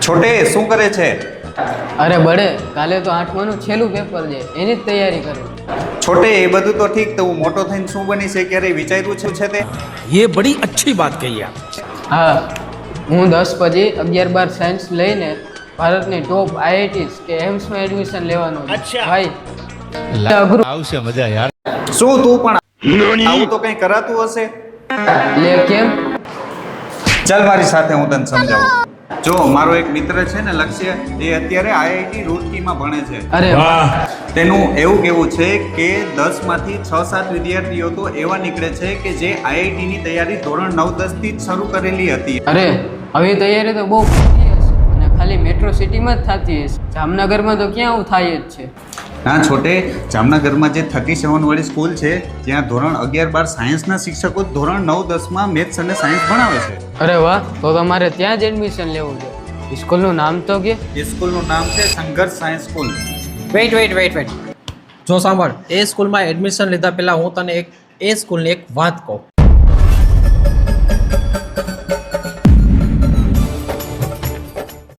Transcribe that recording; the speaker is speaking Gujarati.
છોટે શું કરે છે? અરે બડે, કાલે તો 8માનું છેલ્લું પેપર છે, એની જ તૈયારી કરું. છોટે એ બધું તો ઠીક, તો હું મોટો થઈને શું બની છે ક્યારે વિચાર્યું છે તે? ये बड़ी अच्छी बात कही आप. હા, હું 10 પછી 11-12 સાયન્સ લઈને ભારતની ટોપ આઈઆઈટીસ કે એમ્સમાં એડમિશન લેવાનો છું. ભાઈ અઘરું આવશે મજા યાર. શું તું પણ આવું તો કંઈ કરાતું હશે? લે કેમ? ચાલ મારી સાથે, હું તને સમજાવું. જો મારો એક મિત્ર છે ને લક્ષ્ય, એ અત્યારે આઈઆઈટી રૂરકીમાં ભણે છે. અરે વાહ. તેનું એવું કેવું છે કે 10માંથી 6-7 વિદ્યાર્થીઓ તો એવા નીકળે છે કે જે આઈઆઈટીની તૈયારી ધોરણ 9-10 થી જ શરૂ કરેલી હતી. અરે આવી તૈયારી તો બહુ ખોટી હશે અને ખાલી મેટ્રો સિટીમાં જ થતી હશે. જામનગરમાં તો ક્યાં આવું થાય જ છે. ના છોટે, જામનગરમાં જે 37 વાળી સ્કૂલ છે ત્યાં ધોરણ 11-12 સાયન્સના શિક્ષકો ધોરણ 9-10માં મેથ્સ અને સાયન્સ ભણાવે છે. અરે વાહ, તો તમારે ત્યાં જ એડમિશન લેવું છે. સ્કૂલનું નામ તો કે? એ સ્કૂલનું નામ છે સંઘર્ષ સાયન્સ સ્કૂલ. વેઇટ જો સાંભળ, એ સ્કૂલમાં એડમિશન લીધા પહેલાં હું તને એ સ્કૂલની એક વાત કહું.